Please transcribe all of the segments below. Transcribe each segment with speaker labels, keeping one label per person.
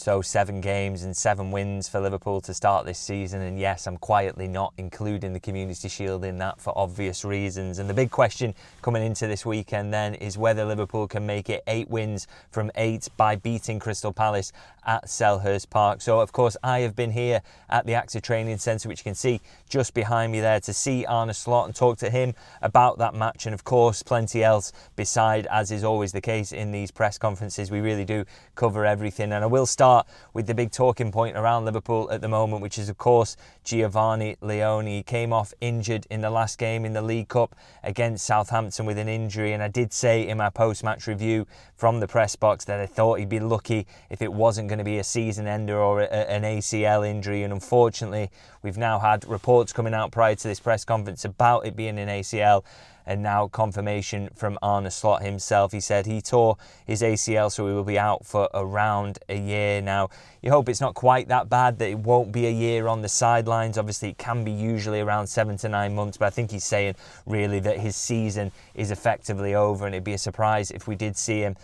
Speaker 1: So 7 games and 7 wins for Liverpool to start this season. And yes, I'm quietly not including the Community Shield in that for obvious reasons. And the big question coming into this weekend then is whether Liverpool can make it 8 wins from 8 by beating Crystal Palace at Selhurst Park. So of course I have been here at the AXA Training Centre, which you can see just behind me there, to see Arne Slot and talk to him about that match, and of course plenty else beside, as is always the case in these press conferences. We really do cover everything, and I will start with the big talking point around Liverpool at the moment, which is of course Giovanni Leoni. He came off injured in the last game in the League Cup against Southampton with an injury, and I did say in my post-match review from the press box that I thought he'd be lucky if it wasn't going to be a season ender or an ACL injury, and unfortunately we've now had reports coming out prior to this press conference about it being an ACL, and now confirmation from Arne Slot himself. He said he tore his ACL, so he will be out for around a year. Now, you hope it's not quite that bad, that it won't be a year on the sidelines. Obviously, it can be usually around 7 to 9 months, but I think he's saying really that his season is effectively over, and it'd be a surprise if we did see him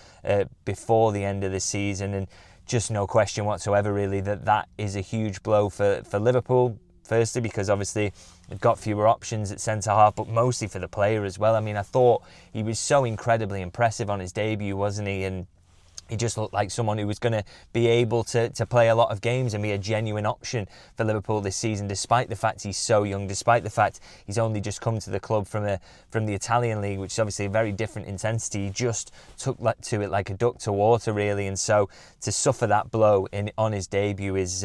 Speaker 1: before the end of the season. And just no question whatsoever, really, that is a huge blow for Liverpool. Firstly, because obviously they've got fewer options at centre-half, but mostly for the player as well. I mean, I thought he was so incredibly impressive on his debut, wasn't he? And he just looked like someone who was going to be able to play a lot of games and be a genuine option for Liverpool this season, despite the fact he's so young, despite the fact he's only just come to the club from the Italian league, which is obviously a very different intensity. He just took to it like a duck to water, really. And so to suffer that blow on his debut is,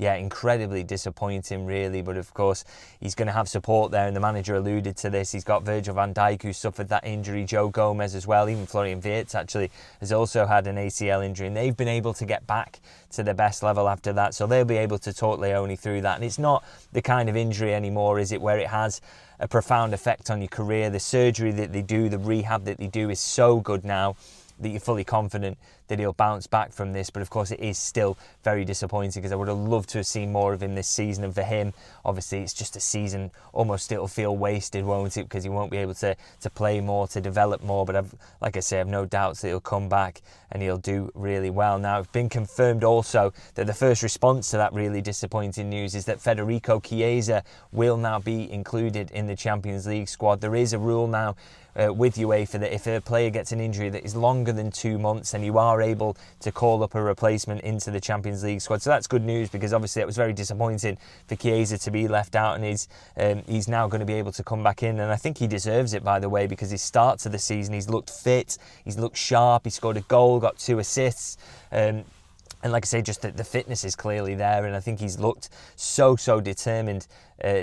Speaker 1: incredibly disappointing, really. But of course, he's going to have support there, and the manager alluded to this. He's got Virgil van Dijk, who suffered that injury, Joe Gomez as well, even Florian Wirtz actually has also had an ACL injury, and they've been able to get back to their best level after that, so they'll be able to talk Leoni through that. And it's not the kind of injury anymore, is it, where it has a profound effect on your career. The surgery that they do, the rehab that they do is so good now that you're fully confident that he'll bounce back from this. But of course it is still very disappointing, because I would have loved to have seen more of him this season. And for him, obviously it's just a season, almost it'll feel wasted, won't it, because he won't be able to play more, to develop more. But like I say, I've no doubts that he'll come back and he'll do really well. Now, it's been confirmed also that the first response to that really disappointing news is that Federico Chiesa will now be included in the Champions League squad. There is a rule now with UEFA that if a player gets an injury that is longer than 2 months, then you are able to call up a replacement into the Champions League squad. So that's good news, because obviously it was very disappointing for Chiesa to be left out, and he's now going to be able to come back in, and I think he deserves it, by the way, because his start to the season, he's looked fit, he's looked sharp, he scored a goal, got 2 assists, and like I say, just the fitness is clearly there, and I think he's looked so determined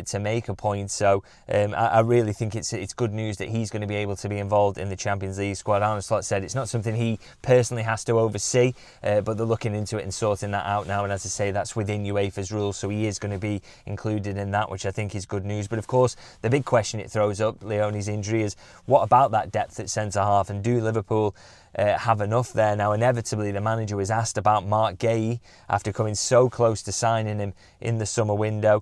Speaker 1: to make a point. So I really think it's good news that he's going to be able to be involved in the Champions League squad. Arne Slot said it's not something he personally has to oversee, but they're looking into it and sorting that out now. And as I say, that's within UEFA's rules, so he is going to be included in that, which I think is good news. But of course, the big question it throws up, Leoni's injury, is what about that depth at centre-half, and do Liverpool have enough there? Now, inevitably, the manager was asked about Mark Guéhi after coming so close to signing him in the summer window.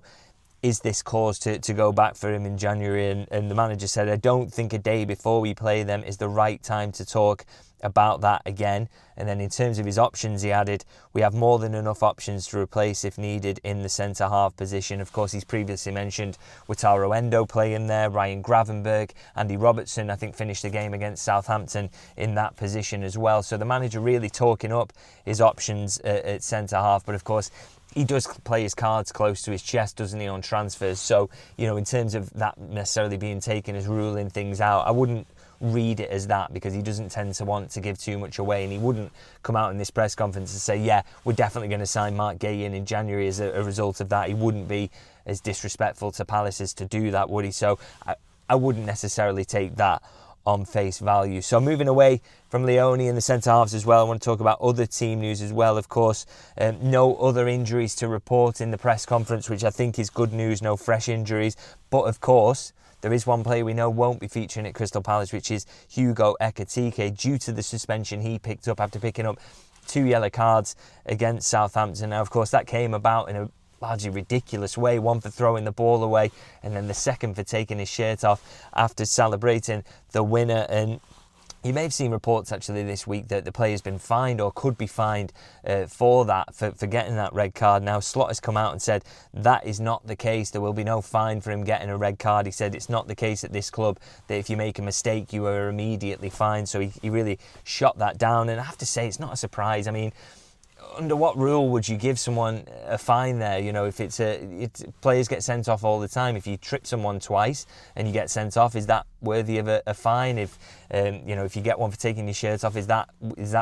Speaker 1: Is this cause to go back for him in January? And the manager said, I don't think a day before we play them is the right time to talk about that again. And then in terms of his options, he added, we have more than enough options to replace if needed in the centre-half position. Of course, he's previously mentioned Wataru Endo playing there, Ryan Gravenberch, Andy Robertson, I think, finished the game against Southampton in that position as well. So the manager really talking up his options at centre-half. But of course, he does play his cards close to his chest, doesn't he, on transfers? So, in terms of that necessarily being taken as ruling things out, I wouldn't read it as that, because he doesn't tend to want to give too much away, and he wouldn't come out in this press conference and say, yeah, we're definitely going to sign Mark Guéhi in January as a result of that. He wouldn't be as disrespectful to Palace as to do that, would he? So I wouldn't necessarily take that on face value. So moving away from Leoni and the centre-halves as well, I want to talk about other team news as well. Of course, no other injuries to report in the press conference, which I think is good news, no fresh injuries. But of course, there is one player we know won't be featuring at Crystal Palace, which is Hugo Ekitike, due to the suspension he picked up after picking up 2 yellow cards against Southampton. Now, of course, that came about in a largely ridiculous way, one for throwing the ball away, and then the second for taking his shirt off after celebrating the winner. And You may have seen reports actually this week that the player's been fined or could be fined for getting that red card. Now, Slot has come out and said that is not the case. There will be no fine for him getting a red card. He said it's not the case at this club that if you make a mistake, you are immediately fined. So he really shot that down. And I have to say, it's not a surprise. I mean, under what rule would you give someone a fine there? You know, if players get sent off all the time. If you trip someone twice and you get sent off, is that worthy of a fine? If if you get one for taking your shirt off, is that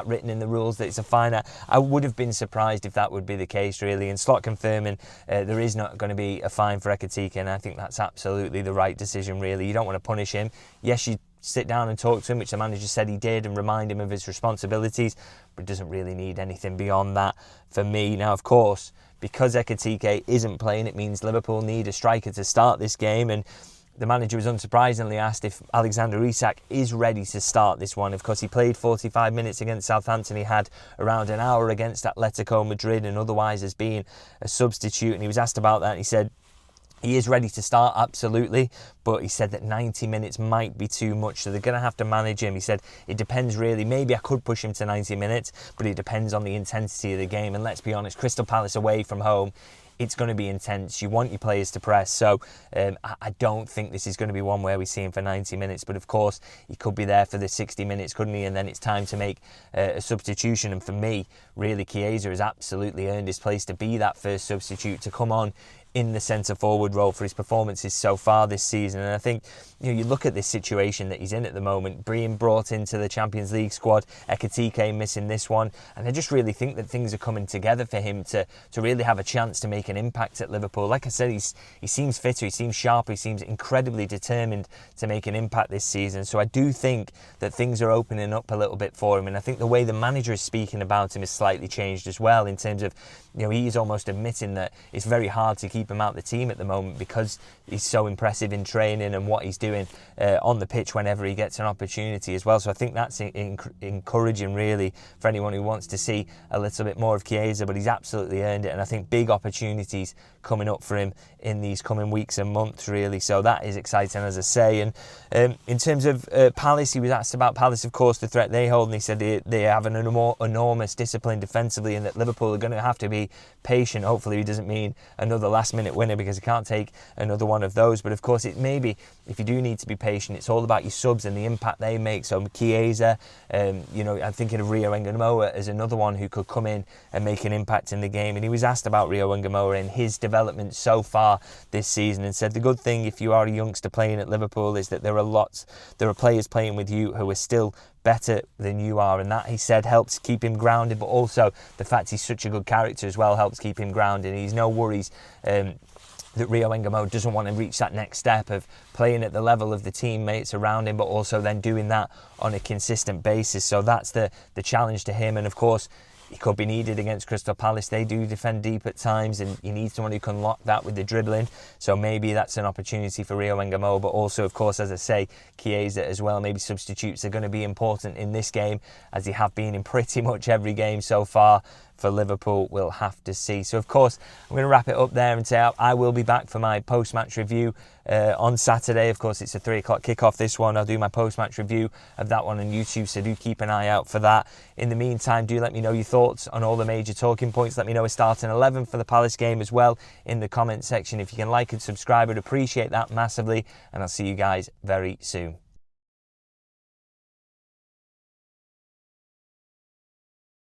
Speaker 1: written in the rules that it's a fine? I would have been surprised if that would be the case, really. And Slot confirming there is not going to be a fine for Ekitike, and I think that's absolutely the right decision, really. You don't want to punish him. Yes, you sit down and talk to him, which the manager said he did, and remind him of his responsibilities, but doesn't really need anything beyond that for me. Now, of course, because Ekitike isn't playing, it means Liverpool need a striker to start this game, and the manager was unsurprisingly asked if Alexander Isak is ready to start this one. Of course, he played 45 minutes against Southampton. He had around an hour against Atletico Madrid and otherwise has been a substitute, and he was asked about that, and he said he is ready to start, absolutely, but he said that 90 minutes might be too much, so they're going to have to manage him. He said it depends, really. Maybe I could push him to 90 minutes, but it depends on the intensity of the game. And let's be honest, Crystal Palace away from home, it's going to be intense. You want your players to press, so I don't think this is going to be one where we see him for 90 minutes. But of course, he could be there for the 60 minutes, couldn't he? And then it's time to make a substitution. And for me, really, Chiesa has absolutely earned his place to be that first substitute, to come on in the centre-forward role for his performances so far this season. And I think, you look at this situation that he's in at the moment, being brought into the Champions League squad, Ekitike missing this one, and I just really think that things are coming together for him to really have a chance to make an impact at Liverpool. Like I said, he seems fitter, he seems sharper, he seems incredibly determined to make an impact this season. So I do think that things are opening up a little bit for him, and I think the way the manager is speaking about him has slightly changed as well, in terms of, he's almost admitting that it's very hard to keep him out the team at the moment because he's so impressive in training and what he's doing on the pitch whenever he gets an opportunity as well. So I think that's encouraging, really, for anyone who wants to see a little bit more of Chiesa, but he's absolutely earned it, and I think big opportunities coming up for him in these coming weeks and months, really. So that is exciting, as I say. And in terms of Palace, he was asked about Palace, of course, the threat they hold, and he said they have an enormous discipline defensively, and that Liverpool are going to have to be patient. Hopefully he doesn't mean another last-minute winner, because he can't take another one of those. But of course, it may be, if you do need to be patient, it's all about your subs and the impact they make. So Chiesa, I'm thinking of Rio Ngamoa as another one who could come in and make an impact in the game. And he was asked about Rio Ngamoa and his development so far this season, and said the good thing if you are a youngster playing at Liverpool is that there are players playing with you who are still better than you are, and that, he said, helps keep him grounded, but also the fact he's such a good character as well helps keep him grounded. He's no worries that Rio Ngamoa doesn't want to reach that next step of playing at the level of the teammates around him, but also then doing that on a consistent basis. So that's the challenge to him, and of course he could be needed against Crystal Palace. They do defend deep at times, and you need someone who can lock that with the dribbling. So maybe that's an opportunity for Rio Ngamoa. But also, of course, as I say, Chiesa as well. Maybe substitutes are going to be important in this game, as they have been in pretty much every game so far for Liverpool. We'll have to see. So, of course, I'm going to wrap it up there and say I will be back for my post-match review on Saturday. Of course, it's a 3 o'clock kickoff, this one. I'll do my post-match review of that one on YouTube, so do keep an eye out for that. In the meantime, do let me know your thoughts on all the major talking points. Let me know a starting 11 for the Palace game as well in the comment section. If you can like and subscribe, I'd appreciate that massively, and I'll see you guys very soon.